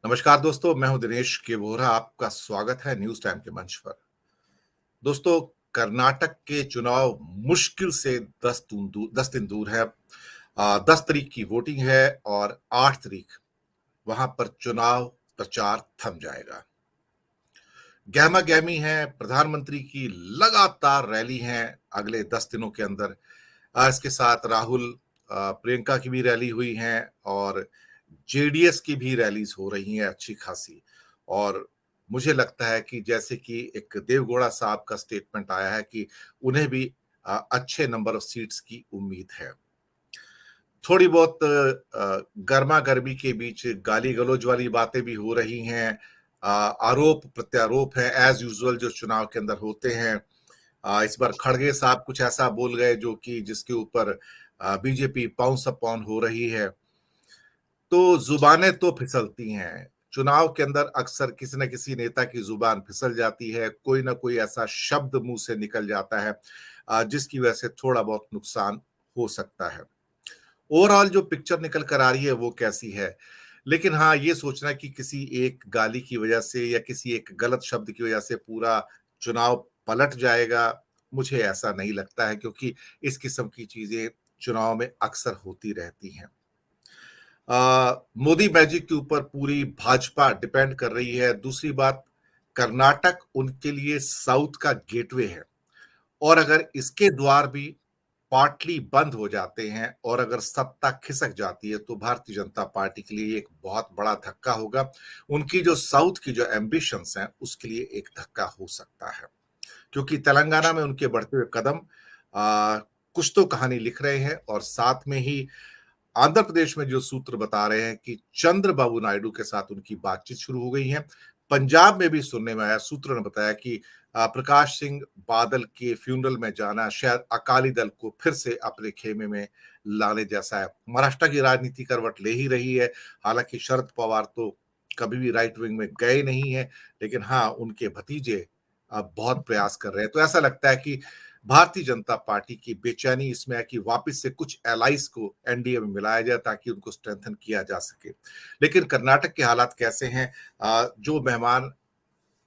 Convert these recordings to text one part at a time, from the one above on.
नमस्कार दोस्तों, मैं हूं दिनेश के वोहरा। आपका स्वागत है न्यूज टाइम के मंच पर। दोस्तों, कर्नाटक के चुनाव मुश्किल से 10 दिन दूर है। 10 तारीख की वोटिंग है और 8 तारीख वहां पर चुनाव प्रचार थम जाएगा। गहमा गहमी है, प्रधानमंत्री की लगातार रैली है अगले 10 दिनों के अंदर। इसके साथ राहुल, प्रियंका की भी रैली हुई है और जेडीएस की भी रैलीज हो रही हैं अच्छी खासी। और मुझे लगता है कि जैसे कि एक देवगौड़ा साहब का स्टेटमेंट आया है कि उन्हें भी अच्छे नंबर ऑफ सीट्स की उम्मीद है। थोड़ी बहुत गर्मा गर्मी के बीच गाली गलौज वाली बातें भी हो रही हैं। आरोप प्रत्यारोप है एज यूजुअल जो चुनाव के अंदर होते हैं। इस बार खड़गे साहब कुछ ऐसा बोल गए जो कि जिसके ऊपर बीजेपी पाउंस अपॉन हो रही है। तो जुबानें तो फिसलती हैं। चुनाव के अंदर अक्सर किसी न किसी नेता की जुबान फिसल जाती है, कोई ना कोई ऐसा शब्द मुंह से निकल जाता है जिसकी वजह से थोड़ा बहुत नुकसान हो सकता है। ओवरऑल जो पिक्चर निकल कर आ रही है वो कैसी है, लेकिन हाँ, ये सोचना कि किसी एक गाली की वजह से या किसी एक गलत शब्द की वजह से पूरा चुनाव पलट जाएगा, मुझे ऐसा नहीं लगता है, क्योंकि इस किस्म की चीजें चुनाव में अक्सर होती रहती हैं। मोदी मैजिक के ऊपर पूरी भाजपा डिपेंड कर रही है। दूसरी बात, कर्नाटक उनके लिए साउथ का गेटवे है और अगर इसके द्वार भी पार्टली बंद हो जाते हैं और अगर सत्ता खिसक जाती है तो भारतीय जनता पार्टी के लिए एक बहुत बड़ा धक्का होगा। उनकी जो साउथ की जो एम्बिशंस हैं उसके लिए एक धक्का हो सकता है, क्योंकि तेलंगाना में उनके बढ़ते हुए कदम कुछ तो कहानी लिख रहे हैं। और साथ में ही आंध्र प्रदेश में जो सूत्र बता रहे हैं कि चंद्रबाबू नायडू के साथ उनकी बातचीत शुरू हो गई है। पंजाब में भी सुनने में आया, सूत्रों ने बताया कि प्रकाश सिंह बादल के फ्यूनरल में जाना शायद अकाली दल को फिर से अपने खेमे में लाने जैसा है। महाराष्ट्र की राजनीति करवट ले ही रही है। हालांकि शरद पवार तो कभी भी राइट विंग में गए नहीं है, लेकिन हाँ, उनके भतीजे अब बहुत प्रयास कर रहे हैं। तो ऐसा लगता है कि भारतीय जनता पार्टी की बेचैनी इसमें है कि वापस से कुछ एलाइज को एनडीए में मिलाया जाए ताकि उनको स्ट्रेंथन किया जा सके। लेकिन कर्नाटक के हालात कैसे हैं? जो मेहमान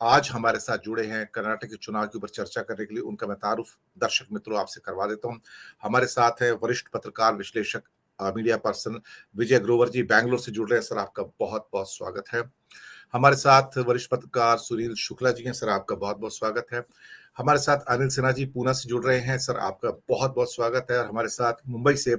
आज हमारे साथ जुड़े हैं कर्नाटक के चुनाव के ऊपर चर्चा करने के लिए, उनका मैं तारुफ दर्शक मित्रों आपसे करवा देता हूं। हमारे साथ है वरिष्ठ पत्रकार विश्लेषक मीडिया पर्सन विजय ग्रोवर जी, बैंगलोर से जुड़ रहे हैं। सर, आपका बहुत बहुत स्वागत है। हमारे साथ वरिष्ठ पत्रकार सुनील शुक्ला जी हैं। सर, आपका बहुत बहुत स्वागत है। हमारे साथ अनिल सिन्हा जी पूना से जुड़ रहे हैं। सर, आपका बहुत बहुत स्वागत है। और हमारे साथ मुंबई से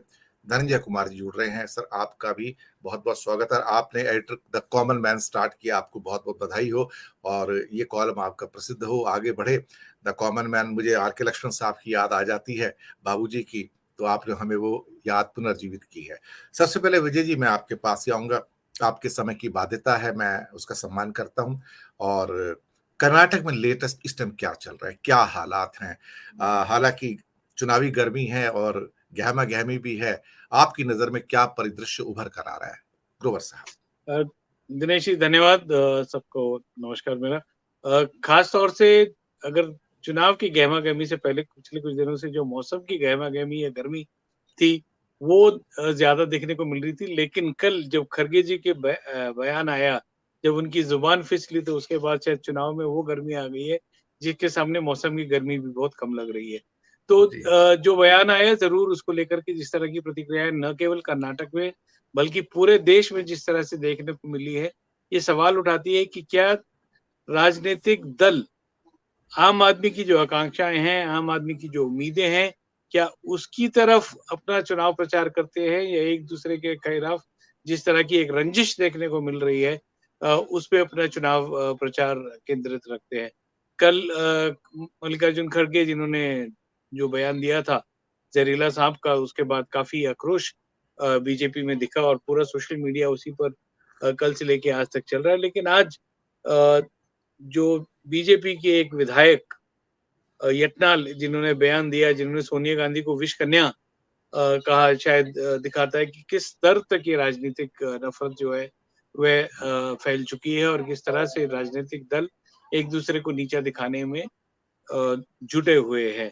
धनंजय कुमार जी जुड़ रहे हैं। सर, आपका भी बहुत बहुत स्वागत है। आपने editor the common man start किया, आपको बहुत बहुत बधाई हो और ये कॉलम आपका प्रसिद्ध हो, आगे बढ़े। द कॉमन मैन, मुझे आर के लक्ष्मण साहब की याद आ जाती है, बाबूजी की, तो आपने हमें वो याद पुनर्जीवित की है। सबसे पहले विजय जी, मैं आपके पास ही आऊंगा। आपके समय की बाध्यता है, मैं उसका सम्मान करता हूं। और कर्नाटक में लेटेस्ट इस टाइम क्या चल रहा है, क्या हालात हैं? हालांकि चुनावी गर्मी है और गहमा गहमी भी है। आपकी नजर में क्या परिदृश्य उभर कर आ रहा है, ग्रोवर साहब? दिनेश जी धन्यवाद। सबको नमस्कार मेरा। खास तौर से अगर चुनाव की गहमा गहमी से पहले पिछले कुछ दिनों से जो मौसम की गहमा गहमी या गर्मी थी वो ज्यादा देखने को मिल रही थी, लेकिन कल जब खरगे जी के बयान आया, जब उनकी जुबान फिसली, तो उसके बाद शायद चुनाव में वो गर्मी आ गई है जिसके सामने मौसम की गर्मी भी बहुत कम लग रही है। तो जी। जो बयान आया, जरूर उसको लेकर के जिस तरह की प्रतिक्रियाएं न केवल कर्नाटक में बल्कि पूरे देश में जिस तरह से देखने को मिली है, ये सवाल उठाती है कि क्या राजनीतिक दल आम आदमी की जो आकांक्षाएं हैं, आम आदमी की जो उम्मीदें हैं, क्या उसकी तरफ अपना चुनाव प्रचार करते हैं या एक दूसरे के खिलाफ जिस तरह की एक रंजिश देखने को मिल रही है उस पे अपना चुनाव प्रचार केंद्रित रखते हैं। कल मल्लिकार्जुन खड़गे जिन्होंने जो बयान दिया था जहरीला सांप का, उसके बाद काफी आक्रोश बीजेपी में दिखा और पूरा सोशल मीडिया उसी पर कल से लेके आज तक चल रहा है। लेकिन आज अ, जो बीजेपी के एक विधायक यत्नाल जिन्होंने बयान दिया, जिन्होंने सोनिया गांधी को विष कन्या कहा, शायद दिखाता है कि किस स्तर तक ये राजनीतिक नफरत जो है वह फैल चुकी है और किस तरह से राजनीतिक दल एक दूसरे को नीचा दिखाने में जुटे हुए हैं।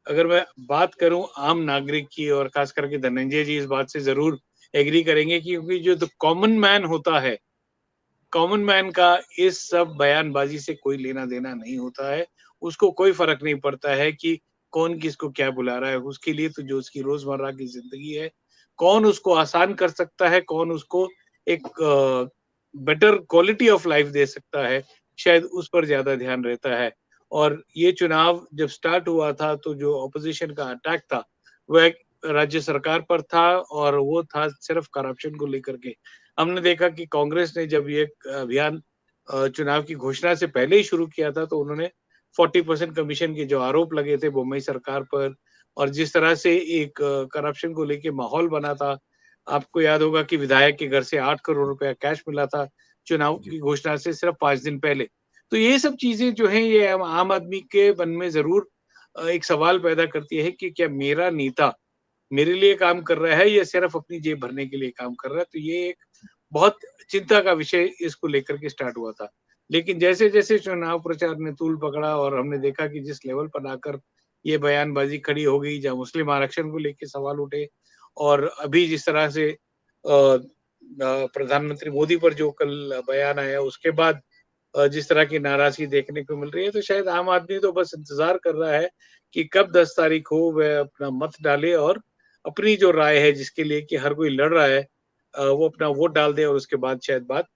अगर मैं बात करूं आम नागरिक की, और खास करके धनंजय जी इस बात से जरूर एग्री करेंगे कि क्योंकि जो द कॉमन मैन होता है कॉमन मैन का इस सब बयानबाजी से कोई लेना देना नहीं होता है। उसको कोई फ़र्क नहीं पड़ता है कि कौन किसको क्या बुला रहा है। उसके लिए तो जो उसकी रोज़मर्रा की ज़िंदगी है, कौन उसको आसान कर सकता है, कौन उसको एक बेटर क्वालिटी ऑफ लाइफ़ दे सकता है, शायद उस पर ज़्यादा ध्यान रहता है। और ये चुनाव जब स्टार्ट हुआ था तो जो ऑपोज़िशन का अटैक था, वह एक राज्य सरकार पर था और वो था सिर्फ़ करप्शन को लेकर के। हमने देखा कि कांग्रेस ने जब ये अभियान चुनाव की घोषणा से पहले ही शुरू किया था, तो उन्होंने 40% कमीशन के जो आरोप लगे थे बम्बई सरकार पर और जिस तरह से एक करप्शन को लेके माहौल बना था। आपको याद होगा कि विधायक के घर से 8 करोड़ रुपया कैश मिला था, चुनाव जी। की घोषणा से सिर्फ 5 दिन पहले। तो ये सब चीज़ें जो हैं, ये आम आदमी के मन में ज़रूर एक सवाल पैदा करती है कि क्या मेरा नेता मेरे लिए काम कर रहा है या सिर्फ अपनी जेब भरने के लिए काम कर रहा है? तो ये एक बहुत चिंता का विषय इसको लेकर के स्टार्ट हुआ था। लेकिन जैसे-जैसे चुनाव प्रचार ने तूल पकड़ा और हमने देखा कि जिस लेवल पर आकर ये बयानबाज़ी खड़ी हो गई, जहाँ मुस्लिम आरक्षण को लेके सवाल उठे और अभी जिस तरह से प्रधानमंत्री मोदी पर जो कल बयान आया, उसके बाद जिस तरह की नाराज़गी देखने को मिल रही है, तो शायद आम आदमी तो बस इंतज़ार कर रहा है कि कब 10 तारीख हो, वह अपना मत डाले और अपनी जो राय है जिसके लिए कि हर कोई लड़ रहा है, वो अपना वोट डाल दे और उसके बाद शायद बात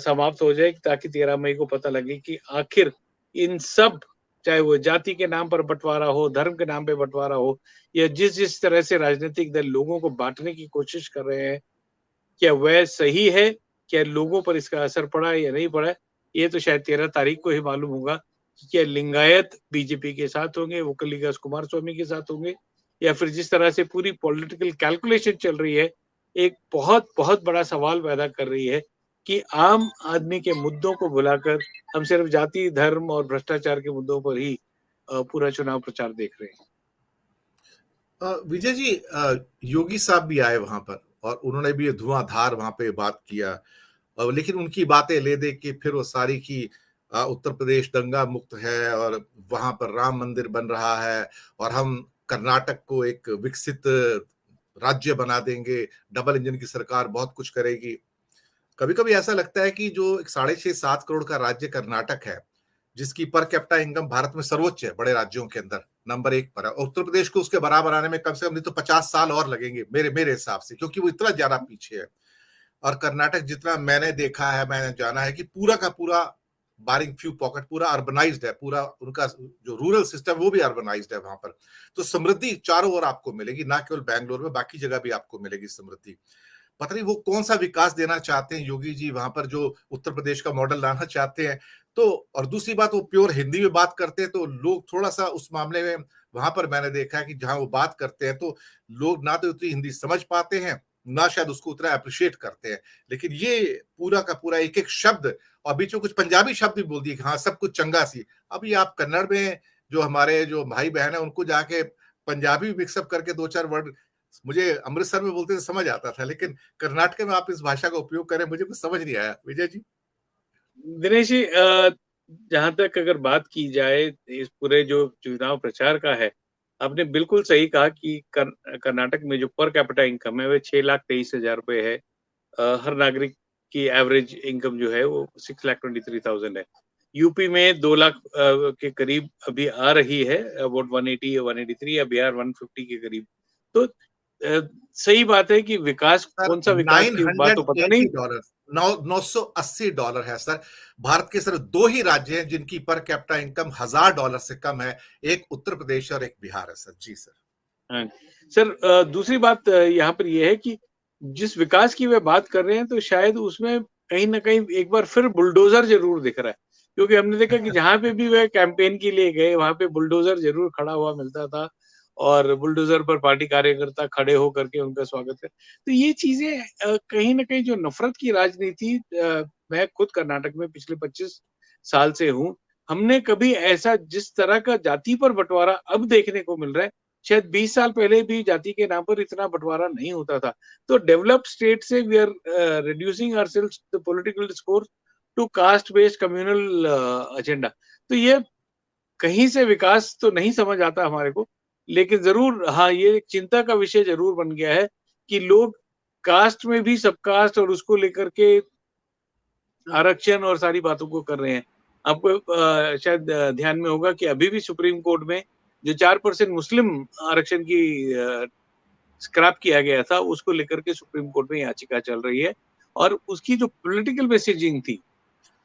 समाप्त हो जाए, ताकि 13 मई को पता लगे कि आखिर इन सब, चाहे वो जाति के नाम पर बँटवारा हो, धर्म के नाम पे बँटवारा हो या जिस-जिस तरह से राजनीतिक दल लोगों को बाँटने की कोशिश कर रहे हैं, क्या वह सही है? क्या लोगों पर इसका असर पड़ा है या नहीं पड़ा है? ये तो शायद 13 तारीख को ही मालूम होगा कि क्या लिंगायत बीजेपी के साथ होंगे, वोकलिगस कुमारस्वामी के साथ होंगे या फिर जिस तरह से पूरी पॉलिटिकल कैलकुलेशन चल रही है, एक बहुत-बहुत बड़ा सवाल पैदा कर रही है कि आम आदमी के मुद्दों को भुलाकर हम सिर्फ जाति, धर्म और भ्रष्टाचार के मुद्दों पर ही पूरा चुनाव प्रचार देख रहे हैं। विजय जी, योगी साहब भी आए वहां पर और उन्होंने भी धुआंधार वहां पे बात किया। लेकिन उनकी बातें ले दे के फिर वो सारी की उत्तर प्रदेश दंगा मुक्त है और वहां पर राम मंदिर बन रहा है और हम कर्नाटक को एक विकसित राज्य बना देंगे, डबल इंजन की सरकार बहुत कुछ करेगी। कभी कभी ऐसा लगता है कि जो एक 6.5-7 करोड़ का राज्य कर्नाटक है, जिसकी पर कैपिटा इनकम भारत में सर्वोच्च है बड़े राज्यों के अंदर, नंबर 1 पर है, और उत्तर प्रदेश को उसके बराबर आने में कम से कम नहीं तो 50 साल और लगेंगे मेरे मेरे हिसाब से, क्योंकि वो इतना ज्यादा पीछे है। और कर्नाटक, जितना मैंने देखा है, मैंने जाना है कि पूरा का पूरा बारिंग फ्यू पॉकेट पूरा अर्बनाइज्ड है, पूरा उनका जो रूरल सिस्टम वो भी अर्बनाइज्ड है वहां पर। तो समृद्धि चारों ओर आपको मिलेगी, ना केवल बैंगलोर में, बाकी जगह भी आपको मिलेगी समृद्धि। पता नहीं वो कौन सा विकास देना चाहते हैं योगी जी वहां पर, जो उत्तर प्रदेश का मॉडल लाना चाहते हैं। तो और दूसरी बात, वो प्योर हिंदी में बात करते हैं तो लोग थोड़ा सा उस मामले में, वहां पर मैंने देखा है कि जहां वो बात करते हैं तो लोग ना तो उतनी हिंदी समझ पाते हैं, ना शायद उसको उतना अप्रिशिएट करते हैं। लेकिन ये पूरा का पूरा एक एक शब्द, और बीच में कुछ पंजाबी शब्द भी बोल दिए कि हाँ सब कुछ चंगा सी। अभी आप कन्नड़ में जो हमारे जो भाई बहन है उनको जाके पंजाबी मिक्सअप करके दो चार वर्ड, मुझे अमृतसर में बोलते थे समझ आता था, लेकिन कर्नाटक में आप इस भाषा का उपयोग करें, मुझे कुछ समझ नहीं आया। विजय जी। दिनेश जी, जहाँ तक अगर बात की जाए इस पूरे जो चुनाव प्रचार का है, आपने बिल्कुल सही कहा कि कर्नाटक में जो पर कैपिटा इनकम है, वह 6,23,000 रुपए है। हर नागरिक की एवरेज इनकम जो है वो 6,23,000 है। यूपी में 2 लाख के करीब अभी आ रही है, अबाउट 180 या 183, या बिहार 150 के करीब। तो सही बात है कि विकास, सर, कौन सा विकास की बात तो पता नहीं। $980, 980 डॉलर है सर। भारत के सिर्फ दो ही राज्य हैं जिनकी पर कैपिटा इनकम $1,000 से कम है, एक उत्तर प्रदेश और एक बिहार है सर। जी सर। हाँ, सर, दूसरी बात यहाँ पर ये है कि जिस विकास की वे बात कर रहे हैं, तो शायद उसमें कहीं न कहीं एक बार फिर बुलडोज़र ज़रूर दिख रहा है। क्योंकि हमने देखा कि जहाँ पे भी वह कैंपेन के लिए गए, वहाँ पे बुलडोज़र ज़रूर खड़ा हुआ मिलता था और बुलडोज़र पर पार्टी कार्यकर्ता खड़े होकर के उनका स्वागत कर। तो ये चीज़ें कहीं न कहीं जो नफ़रत की राजनीति, मैं खुद कर्नाटक में पिछले 25 साल से हूँ। हमने कभी ऐसा जिस तरह का जाति पर बँटवारा अब देखने को मिल रहा है, शायद 20 साल पहले भी जाति के नाम पर इतना बँटवारा नहीं होता था। तो डेवलप्ड स्टेट से we are reducing ourselves the political discourse to caste based communal agenda. तो ये कहीं से विकास तो नहीं समझ आता हमारे को, लेकिन ज़रूर हाँ, ये एक चिंता का विषय ज़रूर बन गया है कि लोग कास्ट में भी सब कास्ट और उसको लेकर के आरक्षण और सारी बातों को कर रहे हैं। आपको शायद ध्यान में होगा कि अभी भी सुप्रीम कोर्ट में जो 4% मुस्लिम आरक्षण की स्क्रैप किया गया था, उसको लेकर के सुप्रीम कोर्ट में याचिका चल रही है। और उसकी जो पॉलिटिकल मैसेजिंग थी,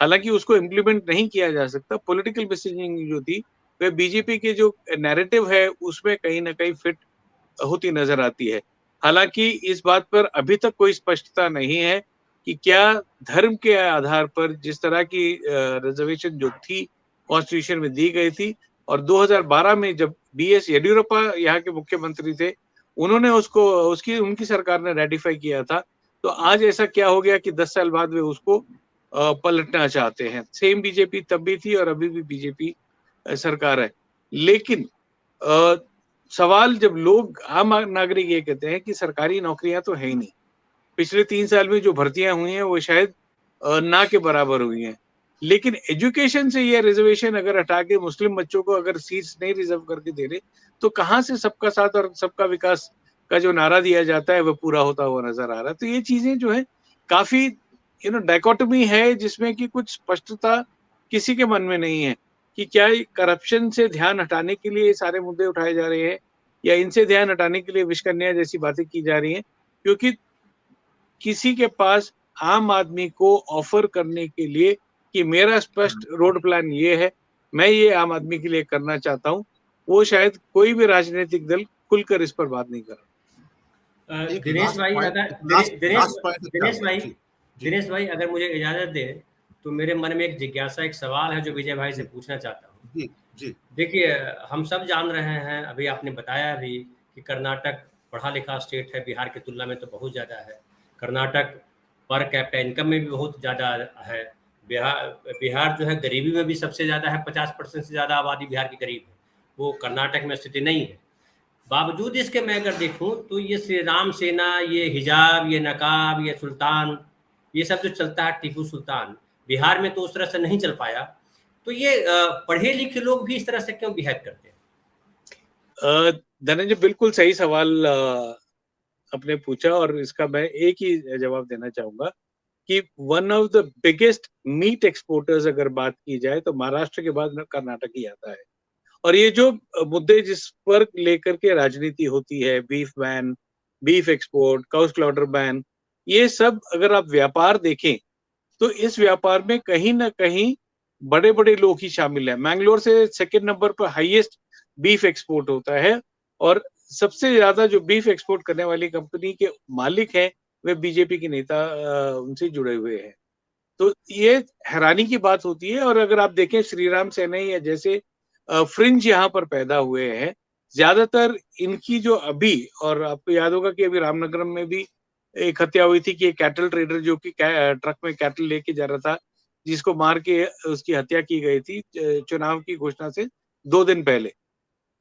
हालांकि उसको इम्प्लीमेंट नहीं किया जा सकता, पॉलिटिकल मैसेजिंग जो थी वह बीजेपी के जो नैरेटिव है उसमें कहीं ना कहीं फिट होती नजर आती है। हालांकि इस बात पर अभी तक कोई स्पष्टता नहीं है कि क्या धर्म के आधार पर जिस तरह की रिजर्वेशन जो थी कॉन्स्टिट्यूशन में दी गई थी, और 2012 में जब बीएस येडियुरप्पा यहाँ के मुख्यमंत्री थे, उन्होंने उसको उनकी सरकार ने रेटिफाई किया था, तो आज ऐसा क्या हो गया कि 10 साल बाद वे उसको पलटना चाहते हैं। सेम बीजेपी तब भी थी और अभी भी बीजेपी सरकार है। लेकिन सवाल जब लोग आम नागरिक ये कहते हैं कि सरकारी नौकरियां तो है ही नहीं, पिछले 3 साल में जो भर्तियां हुई हैं वो शायद ना के बराबर हुई हैं, लेकिन एजुकेशन से ये रिजर्वेशन अगर हटा के मुस्लिम बच्चों को अगर सीट्स नहीं रिजर्व करके दे रहे, तो कहाँ से सबका साथ और सबका विकास का जो नारा दिया जाता है वो पूरा होता हुआ नजर आ रहा है। तो ये चीजें जो है काफी डायकोटमी है, जिसमें कि कुछ स्पष्टता किसी के मन में नहीं है कि क्या करप्शन से ध्यान हटाने के लिए ये सारे मुद्दे उठाए जा रहे हैं या इनसे ध्यान हटाने के लिए विश्वकन्या जैसी बातें की जा रही हैं, क्योंकि किसी के पास आम आदमी को ऑफर करने के लिए कि मेरा स्पष्ट रोड प्लान ये है, मैं ये आम आदमी के लिए करना चाहता हूँ, वो शायद कोई भी राजनीतिक दल खुलकर इस पर बात नहीं कर रहा। दिनेश भाई, अगर दिनेश भाई अगर मुझे इजाजत दे तो मेरे मन में एक जिज्ञासा, एक सवाल है जो विजय भाई से पूछना चाहता हूँ। जी जी। देखिए, हम सब जान रहे हैं, अभी आपने बताया भी कि कर्नाटक पढ़ा लिखा स्टेट है, बिहार की तुलना में तो बहुत ज़्यादा है। कर्नाटक पर कैपिटा इनकम में भी बहुत ज़्यादा है। बिहार जो है गरीबी में भी सबसे ज़्यादा है, 50% से ज़्यादा आबादी बिहार की गरीब है, वो कर्नाटक में स्थिति नहीं है। बावजूद इसके मैं अगर देखूं तो ये श्री राम सेना, ये हिजाब, ये नकाब, ये सुल्तान, ये सब जो चलता है, टीपू सुल्तान, बिहार में तो उस तरह से नहीं चल पाया। तो ये पढ़े लिखे लोग भी इस तरह से क्यों बिहेव करते हैं? धनंजय, बिल्कुल सही सवाल आपने पूछा, और इसका मैं एक ही जवाब देना चाहूंगा कि one of the biggest meat exporters अगर बात की जाए तो महाराष्ट्र के बाद कर्नाटक ही आता है। और ये जो मुद्दे जिस पर लेकर के राजनीति होती है, beef ban, beef export, cow slaughter ban, ये सब अगर आप व्यापार देखें तो इस व्यापार में कहीं ना कहीं बड़े बड़े लोग ही शामिल हैं। मैंगलोर से सेकंड नंबर पर हाईएस्ट बीफ एक्सपोर्ट होता है, और सबसे ज्यादा जो बीफ एक्सपोर्ट करने वाली कंपनी के मालिक हैं वे बीजेपी के नेता उनसे जुड़े हुए हैं। तो ये हैरानी की बात होती है। और अगर आप देखें श्री राम सेना या जैसे फ्रिंज यहाँ पर पैदा हुए हैं, ज्यादातर इनकी जो अभी, और आपको याद होगा कि अभी रामनगरम में भी एक हत्या हुई थी कि एक कैटल ट्रेडर जो कि ट्रक में कैटल लेके जा रहा था, जिसको मार के उसकी हत्या की गई थी चुनाव की घोषणा से 2 दिन पहले।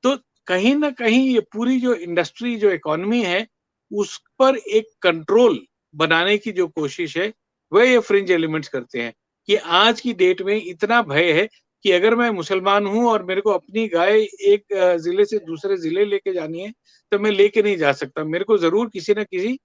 तो कहीं ना कहीं ये पूरी जो इंडस्ट्री, जो इकोनॉमी है, उस पर एक कंट्रोल बनाने की जो कोशिश है वह ये फ्रिंज एलिमेंट्स करते हैं। कि आज की डेट में इतना भय है कि अगर मैं मुसलमान हूं और मेरे को अपनी गाय एक जिले से दूसरे जिले लेके जानी है तो मैं लेके नहीं जा सकता, मेरे को जरूर किसी ना किसी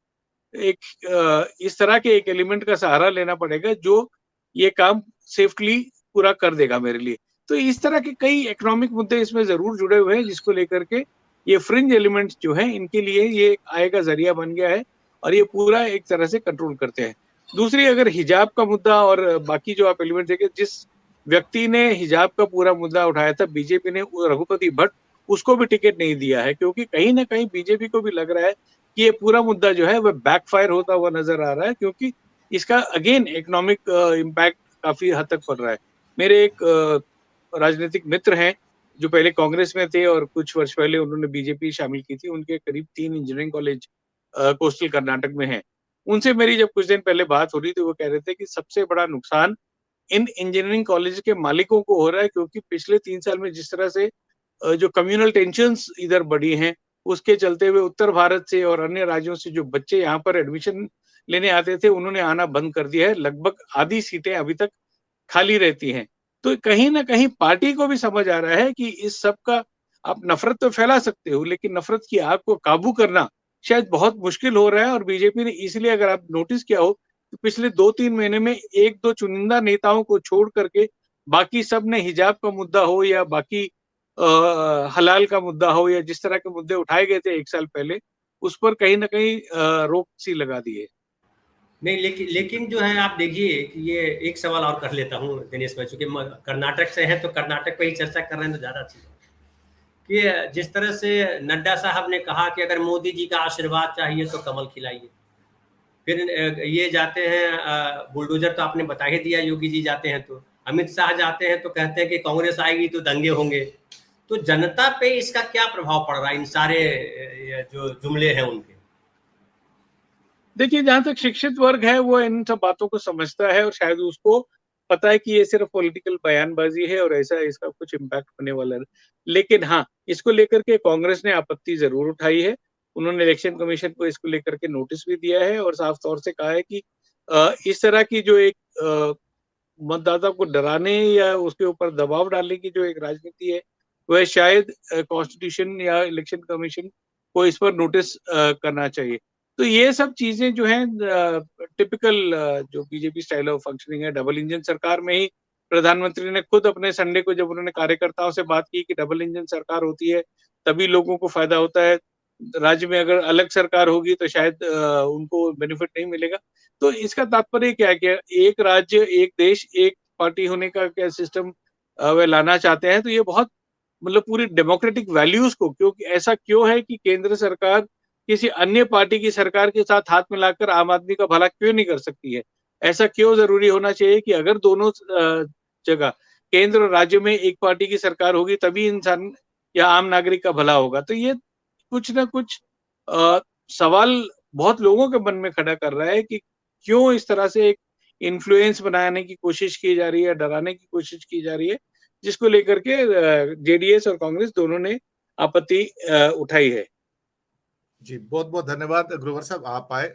एक इस तरह के एक एलिमेंट का सहारा लेना पड़ेगा जो ये काम सेफली पूरा कर देगा मेरे लिए। तो इस तरह के कई इकोनॉमिक मुद्दे इसमें जरूर जुड़े हुए हैं, जिसको लेकर के ये फ्रिंज एलिमेंट्स जो हैं इनके लिए ये आय का जरिया बन गया है और ये पूरा एक तरह से कंट्रोल करते हैं। दूसरी, अगर हिजाब का मुद्दा और बाकी जो आप एलिमेंट देखें, जिस व्यक्ति ने हिजाब का पूरा मुद्दा उठाया था बीजेपी ने, रघुपति भट्ट, उसको भी टिकट नहीं दिया है, क्योंकि कहीं ना कहीं बीजेपी को भी लग रहा है कि ये पूरा मुद्दा जो है वह बैकफायर होता हुआ नजर आ रहा है, क्योंकि इसका अगेन इकोनॉमिक इम्पैक्ट काफी हद तक पड़ रहा है। मेरे एक राजनीतिक मित्र हैं जो पहले कांग्रेस में थे और कुछ वर्ष पहले उन्होंने बीजेपी शामिल की थी, उनके करीब 3 इंजीनियरिंग कॉलेज कोस्टल कर्नाटक में हैं। उनसे मेरी जब कुछ दिन पहले बात हो रही तो वो कह रहे थे कि सबसे बड़ा नुकसान इन इंजीनियरिंग कॉलेज के मालिकों को हो रहा है, क्योंकि पिछले 3 साल में जिस तरह से जो कम्युनल टेंशन्स इधर बढ़ी हैं, उसके चलते हुए उत्तर भारत से और अन्य राज्यों से जो बच्चे यहाँ पर एडमिशन लेने आते थे उन्होंने आना बंद कर दिया है। लगभग आधी सीटें अभी तक खाली रहती हैं। तो कहीं ना कहीं पार्टी को भी समझ आ रहा है कि इस सब का आप नफरत तो फैला सकते हो, लेकिन नफरत की आग को काबू करना शायद बहुत मुश्किल हो रहा है। और बीजेपी ने इसलिए, अगर आप नोटिस किया हो, पिछले 2-3 महीने में 1-2 चुनिंदा नेताओं को छोड़ करके बाकी सब ने हिजाब का मुद्दा हो या बाकी हलाल का मुद्दा हो या जिस तरह के मुद्दे उठाए गए थे 1 साल पहले, उस पर कहीं न कहीं रोक सी लगा दी है। नहीं, लेकिन जो है आप देखिए कि ये एक सवाल और कर लेता हूँ दिनेश भाई, चूँकि कर्नाटक से हैं तो कर्नाटक पे ही चर्चा कर रहे हैं तो ज़्यादा अच्छी है कि जिस तरह से नड्डा साहब ने कहा कि अगर मोदी जी का आशीर्वाद चाहिए तो कमल खिलाइए। फिर ये जाते हैं बुलडोजर तो आपने बता ही दिया, योगी जी जाते हैं तो। अमित शाह जाते हैं तो कहते हैं कि कांग्रेस आएगी तो दंगे होंगे। तो जनता पे इसका क्या प्रभाव पड़ रहा है इन सारे जो जुमले हैं उनके? देखिए, जहाँ तक शिक्षित वर्ग है वो इन सब बातों को समझता है और शायद उसको पता है कि ये सिर्फ पॉलिटिकल बयानबाजी है और ऐसा इसका कुछ इम्पैक्ट होने वाला है। लेकिन हाँ, इसको लेकर के कांग्रेस ने आपत्ति ज़रूर उठाई है। उन्होंने इलेक्शन कमीशन को इसको लेकर के नोटिस भी दिया है और साफ तौर से कहा है कि इस तरह की जो एक मतदाता को डराने या उसके ऊपर दबाव डालने की जो एक राजनीति है, वह शायद कॉन्स्टिट्यूशन या इलेक्शन कमीशन को इस पर नोटिस करना चाहिए। तो ये सब चीजें जो हैं टिपिकल जो बीजेपी स्टाइल ऑफ फंक्शनिंग है, डबल इंजन सरकार में ही प्रधानमंत्री ने खुद अपने संडे को जब उन्होंने कार्यकर्ताओं से बात की कि डबल इंजन सरकार होती है तभी लोगों को फायदा होता है, राज्य में अगर अलग सरकार होगी तो शायद उनको बेनिफिट नहीं मिलेगा। तो इसका तात्पर्य क्या है कि एक राज्य, एक देश, एक पार्टी होने का क्या सिस्टम वे लाना चाहते हैं। तो ये बहुत मतलब पूरी डेमोक्रेटिक वैल्यूज को क्योंकि ऐसा क्यों है कि केंद्र सरकार किसी अन्य पार्टी की सरकार के साथ हाथ मिलाकर आम आदमी का भला क्यों नहीं कर सकती है? ऐसा क्यों ज़रूरी होना चाहिए कि अगर दोनों जगह केंद्र और राज्य में एक पार्टी की सरकार होगी तभी इंसान या आम नागरिक का भला होगा? तो ये कुछ ना कुछ सवाल बहुत लोगों के मन में खड़ा कर रहा है कि क्यों इस तरह से एक इन्फ्लुएंस बनाने की कोशिश की जा रही है, डराने की कोशिश की जा रही है, जिसको लेकर के जेडीएस और कांग्रेस दोनों ने आपत्ति उठाई है। जी, बहुत-बहुत धन्यवाद ग्रोवर साहब, आप आए।